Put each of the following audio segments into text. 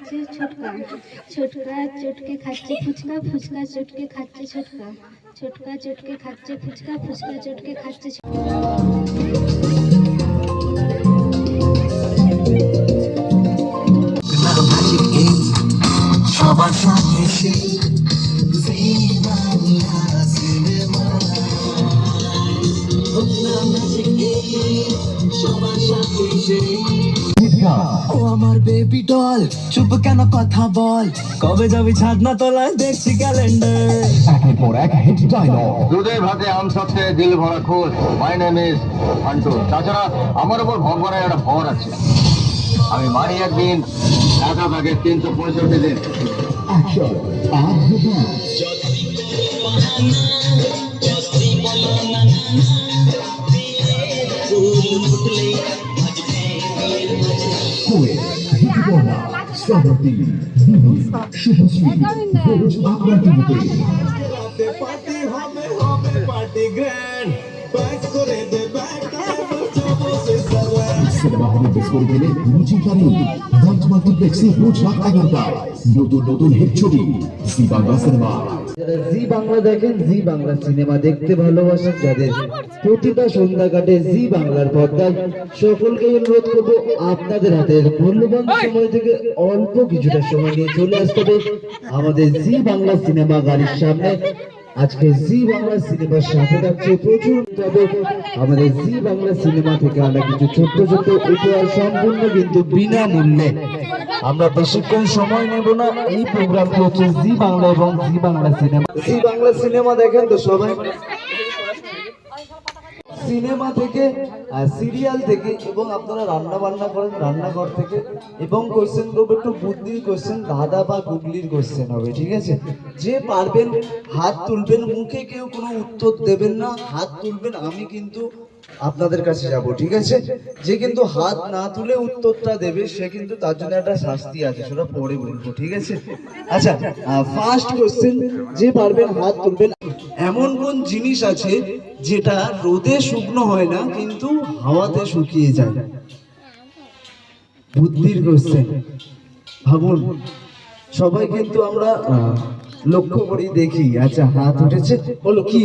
খাচ্ছে ছোটকা, ছোটকা চটকে খাচ্ছে ফুচকা, ফুচকা চটকে খাচ্ছে ছোটকা, ছোটকা চটকে খাচ্ছে ফুচকা, ফুচকা চটকে খাচ্ছে সবার সাথে সেই ও আমার বেবি ডল, চুপ কেন কথা বল, কবে যাবি ছাদ না তোলায় দেখছি ক্যালেন্ডার। একের পর এক হিট ডায়লগ। দুধে ভাতে আম সত্ত্বে দিল ভরা খোঁজ। My name is Fantu. তাছাড়া আমার উপর ভগবানের একটা ভর আছে। আমি মারি একদিন, একা থাকে 365 দিন। অ্যাকশন আর রোম্যান্স। কোয়েল, ঋতুপর্ণা, শ্রাবন্তী, মিমি, শুভশ্রী, রোজ বাংলা টিভিতে। পার্টি হবে হবে পার্টি গ্র্যান্ড, ব্যাক করে দে ব্যাক সিনেমা হলে মিস করে গেলে রুচি পারে ওয়ার্ল্ড মাল্টিপ্লেক্সে রোজ রাত 11টায় নতুন নতুন হিট ছবি জি বাংলা সিনেমা। যারা জি বাংলা দেখেন, জি বাংলা সিনেমা দেখতে ভালোবাসেন, যাদের প্রতিটা সন্ধ্যা কাটে জি বাংলার পর্দায়, সকলকে অনুরোধ করবো আপনাদের হাতের মূল্যবান সময় থেকে অল্প কিছুটা সময় নিয়ে চলে আসতে হবে আমাদের জি বাংলা সিনেমা গাড়ির সামনে। আজকে জি বাংলা সিনেমার সাথে থাকছে প্রচুর, তবে আমাদের জি বাংলা সিনেমা থেকে আমরা কিছু ছোট্ট ছোট্ট উপহার সম্পূর্ণ কিন্তু বিনামূল্যে। আমরা বেশিক্ষণ সময় নেব না, এই প্রোগ্রামটি হচ্ছে জি বাংলা এবং জি বাংলা সিনেমা। জি বাংলা সিনেমা দেখেন তো সবাই, সিনেমা থেকে সিরিয়াল থেকে, এবং আপনারা রান্না বান্না করেন রান্নাঘর থেকে, এবং কোশ্চেন করবো একটু বুদ্ধির কোশ্চেন, দাদা বা গুগলির কোশ্চেন হবে, ঠিক আছে? যে পারবেন হাত তুলবেন, মুখে কেউ কোনো উত্তর দেবেন না, হাত তুলবেন, আমি কিন্তু আপনাদের কাছে যাব, ঠিক আছে? যে কিন্তু হাত না তুলে উত্তরটা দেবে সে কিন্তু তার জন্য একটা শাস্তি আছে, সেটা পরে বলবো, ঠিক আছে? আচ্ছা, ফার্স্ট কোশ্চেন, যে পারবেন হাত তুলবেন। এমন কোন জিনিস আছে যেটা রোদে শুকনো হয় না কিন্তু হাওয়াতে শুকিয়ে যায়? বুদ্ধির কোশ্চেন, ভাবুন। সবাই কিন্তু আমরা লক্ষ্য করি, দেখি। আচ্ছা, হাত উঠেছে, বলো কি?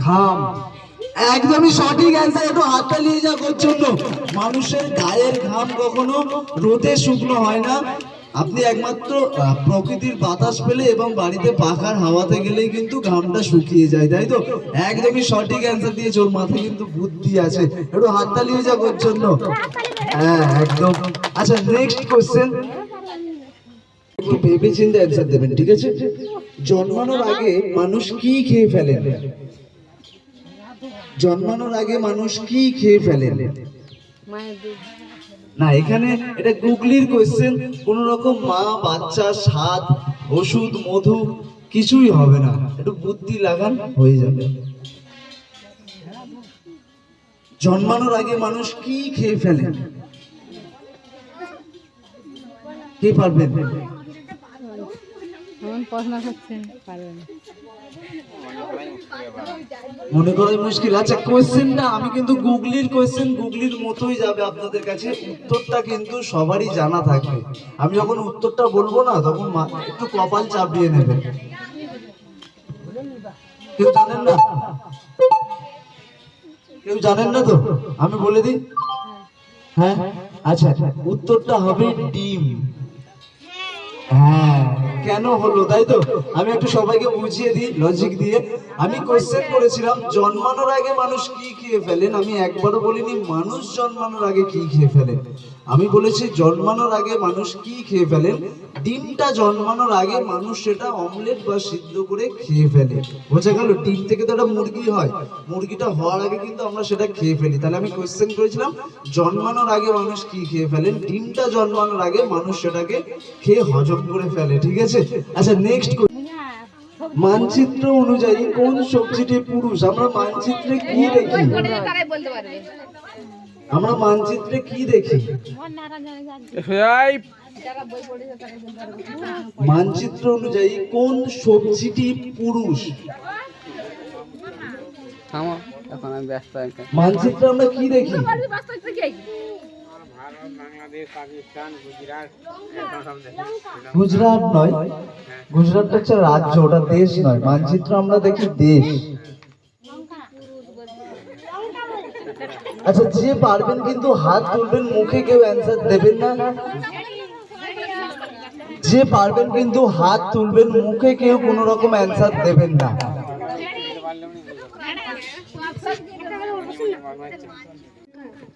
ঘাম। একদমই সঠিক অ্যান্সার। একটু হাতটা নিয়ে যাওয়ার জন্য। মানুষের গায়ের ঘাম কখনো রোদে শুকনো হয় না, আপনি একমাত্র প্রকৃতির বাতাস পেলে এবং বাড়িতে পাখার হাওয়াতে গেলেই কিন্তু ঘামটা শুকিয়ে যায়, তাই তো? একদমই সঠিক অ্যান্সার দিয়েছে, ওর মাথায় কিন্তু বুদ্ধি আছে। একটু হাতটা নিয়ে যাওয়ার জন্য। হ্যাঁ, একদম। আচ্ছা, নেক্সট কোশ্চেন, একটু ভেবে চিন্তে অ্যান্সার দেবেন, ঠিক আছে? জন্মানোর আগে মানুষ কি খেয়ে ফেলেন? জন্মানোর আগে মানুষ কি খেয়ে ফেলেন? না, এখানে এটা গুগলির কোশ্চেন, কোন রকম মা, বাচ্চা, স্বাদ, ওষুধ, মধু কিছুই হবে না, একটু বুদ্ধি লাগান, হয়ে যাবে। জন্মানোর আগে মানুষ কি খেয়ে ফেলেন? কে পারবেন? মনে করাই মুশকিল। আচ্ছা, কোশ্চেনটা আমি কিন্তু গুগলির কোশ্চেন, গুগলির মতোই যাবে আপনাদের কাছে, উত্তরটা কিন্তু সবারই জানা থাকবে। আমি যখন উত্তরটা বলবো না তখন একটু কপাল চাপিয়ে নেবেন। কেউ জানেন না? কেউ জানেন না তো? আমি বলে দিই। হ্যাঁ, আচ্ছা, উত্তরটা হবে ডিম। হ্যাঁ, কেন হলো তাই তো? আমি একটু সবাইকে বুঝিয়ে দিই লজিক দিয়ে। আমি কোশ্চেন করেছিলাম জন্মানোর আগে মানুষ কি খেয়ে ফেলেন, আমি একবারও বলিনি মানুষ জন্মানোর আগে কি খেয়ে ফেলেন, আমি বলেছি জন্মানোর আগে মানুষ কি খেয়ে ফেলেন। ডিমটা জন্মানোর আগে মানুষ সেটা অমলেট বা সিদ্ধ করে খেয়ে ফেলে, বোঝা গেল? ডিম থেকে তো একটা মুরগি হয়, মুরগিটা হওয়ার আগে কিন্তু আমরা সেটা খেয়ে ফেলি। তাহলে আমি কোশ্চেন করেছিলাম জন্মানোর আগে মানুষ কি খেয়ে ফেলেন, ডিমটা জন্মানোর আগে মানুষ সেটাকে খেয়ে হজম করে ফেলে, ঠিক আছে? আচ্ছা, নেক্সট, মানচিত্র অনুযায়ী কোন সবজিটি পুরুষ? আমরা মানচিত্রে কি দেখি? আমরা মানচিত্রে কি দেখি? মানচিত্র অনুযায়ী কোন সবজিটি পুরুষ? মানচিত্রে আমরা কি দেখি? বাংলাদেশ, পাকিস্তান, গুজরাট, একদম সব দেখি। গুজরাট নয়, গুজরাটটা হচ্ছে রাজ্য, ওটা দেশ নয়। মানচিত্র আমরা দেখি দেশ। আচ্ছা, যে পারবেন কিন্তু হাত তুলবেন, মুখে কেউ অ্যান্সার দেবেন না। যে পারবেন কিন্তু হাত তুলবেন, মুখে কেউ কোনো রকম অ্যান্সার দেবেন না।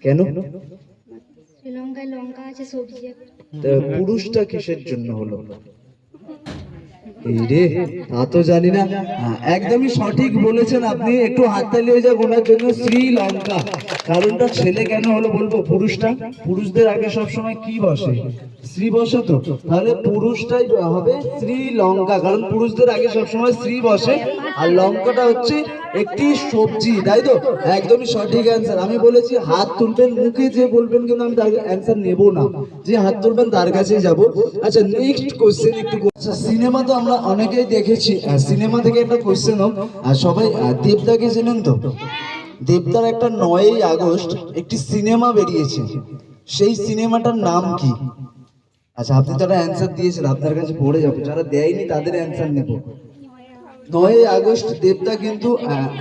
কেন? শ্রীলঙ্কায় লঙ্কা আছে, সবজি একটা। তা পুরুষটা কিসের জন্য হলো? এই রে, তা তো জানি না। একদমই সঠিক বলেছেন আপনি। একটু হাততালি হয়ে যাক ওনার জন্য। শ্রীলঙ্কা। কারণটা ছেলে কেন হলো বলবো? পুরুষটা, পুরুষদের আগে সবসময় কি বসে? শ্রী বসে তো, তাহলে পুরুষটাই হবে শ্রীলঙ্কা, কারণ পুরুষদের আগে সবসময় শ্রী বসে। আর লঙ্কাটা হচ্ছে একটি সবজি, তাই তো? একদমই সঠিক অ্যান্সার। আমি বলেছি হাত তুলবেন, মুখে যে বলবেন কিন্তু আমি তার অ্যান্সার নেব না, যে হাত তুলবেন তার কাছেই যাব। আচ্ছা, নেক্সট কোশ্চেন একটু। আচ্ছা, সিনেমা তো আমরা অনেকেই দেখেছি। সিনেমা থেকে একটা কোশ্চেন হোক। আর সবাই দেবদাকে চেনেন তো? দেবদার একটা 9ই আগস্ট একটি সিনেমা বেরিয়েছে, সেই সিনেমাটার নাম কি? আচ্ছা, আপনি তো একটা অ্যান্সার দিয়েছেন, আপনার কাছে পড়ে যাবে। যারা দেয়নি তাদের অ্যান্সার নেব। 9ই আগস্ট দেবদা কিন্তু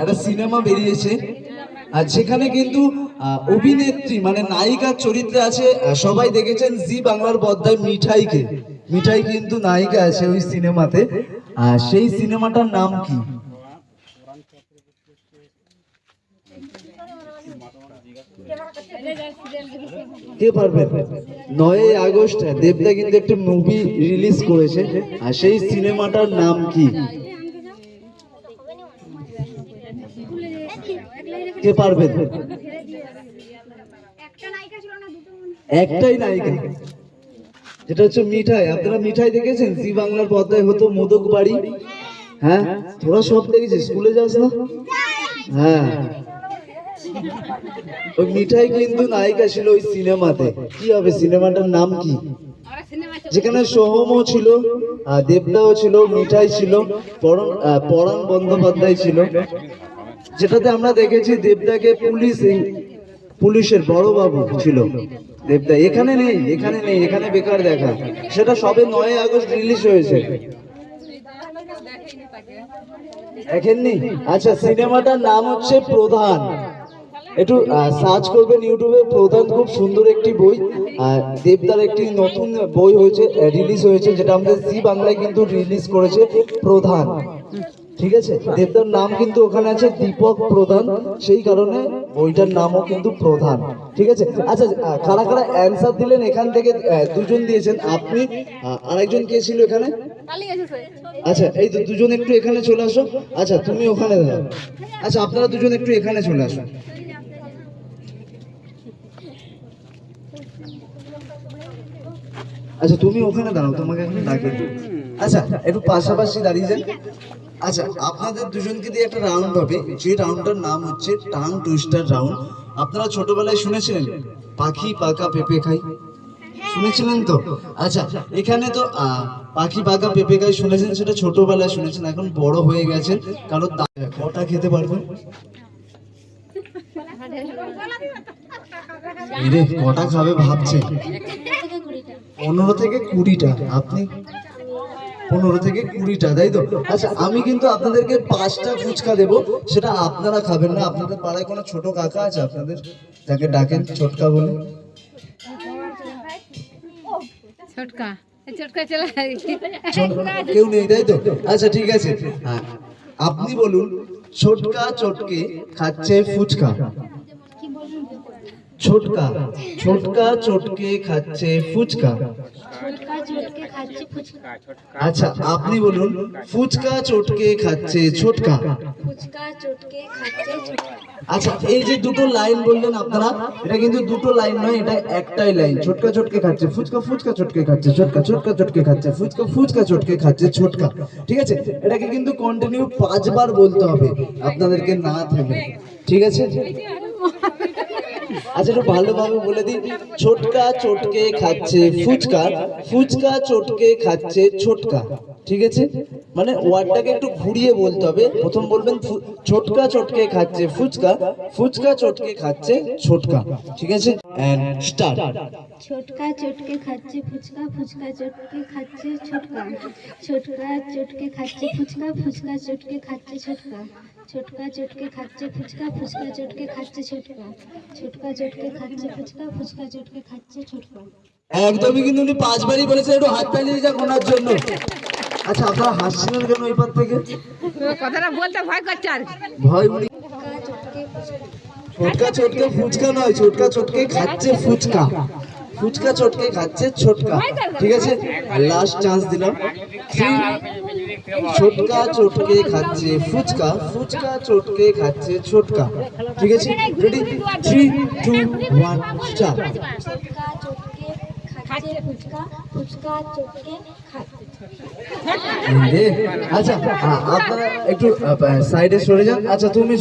একটা সিনেমা বেরিয়েছে, আর সেখানে কিন্তু অভিনেত্রী মানে নায়িকার চরিত্রে আছে, সবাই দেখেছেন জি বাংলার পর্দায় মিঠাইকে। মিঠাই কিন্তু নায়িকা আছে ওই সিনেমাতে। সেই সিনেমাটার নাম কি? কে পারবেন? 9ই আগস্ট দেবদা কিন্তু একটা মুভি রিলিজ করেছে, আর সেই সিনেমাটার নাম কি? কে পারবেন? একটাই নায়িকা, যেটা হচ্ছে মিঠাই। আপনারা মিঠাই দেখেছেন? জি বাংলার পর্দায় হতো, মোদক বাড়ি। হ্যাঁ, তোরা সব দেখেছিস, স্কুলে যাস না? হ্যাঁ, ওই মিঠাই কিন্তু নায়িকা ছিল ওই সিনেমাতে। কি হবে সিনেমাটার নাম কি? যেখানে সোহমও ছিল, দেবদাও ছিল, মিঠাই ছিল, পরাণ বন্দ্যোপাধ্যায় ছিল। যেটাতে আমরা দেখেছি দেবদাকে পুলিশের বড় বাবু ছিল দেবদা। এখানে নেই, এখানে নেই, এখানে বেকার দেখা। সেটা সবে 9ই আগস্ট রিলিজ হয়েছে, দেখেননি? আচ্ছা, সিনেমাটার নাম হচ্ছে প্রধান। একটু সার্চ করবেন ইউটিউবে, প্রধান। খুব সুন্দর একটি বই। দেবদার একটি নতুন বই হয়েছে, রিলিজ হয়েছে, যেটা আমাদের জি বাংলায় কিন্তু রিলিজ করেছে, প্রধান। ঠিক আছে, দেবদার নাম কিন্তু ওখানে আছে দীপক প্রধান, সেই কারণে বইটার নামও কিন্তু প্রধান। ঠিক আছে। আচ্ছা, কারা কারা অ্যান্সার দিলেন? এখান থেকে দুজন দিয়েছেন। আপনি, আরেকজন কে ছিল এখানে? আচ্ছা, এই তো দুজন একটু এখানে চলে আসো। আচ্ছা, তুমি ওখানে দাঁড়াও। আচ্ছা, আপনারা দুজন একটু এখানে চলে আসো। আচ্ছা, তুমি ওখানে দাঁড়াও, তোমাকে এখন ডাকে। আচ্ছা, একটু পাশাপাশি দাঁড়িয়ে যান। আচ্ছা, আপনাদের দুজনকে দিয়ে একটা রাউন্ড হবে, যে রাউন্ডটার নাম হচ্ছে টাং টুইস্টার রাউন্ড। আপনারা ছোটবেলায় শুনেছিলেন পাখি পাকা পেঁপে খাই? শুনেছিলেন তো? আচ্ছা, এখানে তো পাখি পাকা পেঁপে খাই শুনেছেন, সেটা ছোটবেলায় শুনেছেন। এখন বড় হয়ে গেছেন, কারণ কটা খেতে পারবেন? কটা খাবে ভাবছে? 15 থেকে 20টা। আপনি 15 থেকে 20টা, তাই তো? আচ্ছা, আমি কিন্তু আপনাদেরকে 5টা ফুচকা দেবো, সেটা আপনারা খাবেন না। আপনাদের পাড়ায় কোনো ছোট কাকা আছে আপনাদের, যাকে ডাকেন ছোটকা বলে? কেউ নেই, তাই তো? আচ্ছা, ঠিক আছে। আপনি বলুন, ছোটকা চটকে খাচ্ছে ফুচকা। ছোটকা, ছোটকা চটকে খাচ্ছে ফুচকা। আচ্ছা, আপনি বলুন, ফুচকা চটকে খাচ্ছে ছোটকা। আচ্ছা, এই যে দুটো লাইন বললেন আপনারা, এটা কিন্তু দুটো লাইন নয়, এটা একটাই লাইন। ছোটকা চটকে খাচ্ছে ফুচকা, ফুচকা চটকে খাচ্ছে ছোটকা, ছোটকা চটকে খাচ্ছে ফুচকা, ফুচকা চটকে খাচ্ছে ছোটকা। ঠিক আছে, এটাকে কিন্তু কন্টিনিউ 5 বার বলতে হবে আপনাদেরকে, না থেমে। ঠিক আছে? আচ্ছা একটু ভালোভাবে বলে দিন। ছোটকা চটকে খাচ্ছে ফুচকা, ফুচকা চটকে খাচ্ছে ছোটকা। ঠিক আছে, মানে ওয়ার্ডটাকে একটু ঘুরিয়ে বলতে হবে। প্রথম বলবেন ছোটকা চটকে খাচ্ছে ফুচকা, ফুচকা চটকে খাচ্ছে ছোটকা। ঠিক আছে, এন্ড স্টার্ট। छोटका चुटके खाचे फुचका फुचका चुटके खाचे छोटका छोटका चुटके खाचे फुचका फुचका चुटके खाचे छोटका छोटका चुटके खाचे फुचका फुचका चुटके खाचे छोटका छोटका चुटके खाचे फुचका फुचका चुटके खाचे छोटका। একদমই কিন্তু উনি 5 বারই বলেছেন, একটু হাত তালিয়ে যাক ওনার জন্য। আচ্ছা আপনারা হাসছিলেন কেন এই পার থেকে? কথাটা বলতে ভয় করছে আর কি। ভয় উনি ছোটকা চটকে ফুচকা নয়, ছোটকা চটকে খাচ্ছে ফুচকা, ফুচকা চটকে খাচ্ছে ছোটকা। ঠিক আছে, লাস্ট চান্স দিলাম। ছোটকা চটকে খাচ্ছে ফুচকা, ফুচকা চটকে খাচ্ছে ছোটকা। ঠিক আছে, রেডি, 3 2 1 স্টার্ট। छोटका चुटके खाचे फुचका फुचका चुटके खाचे আচ্ছা আপনারা একটু সাইডে সরে যান। আচ্ছা তুমি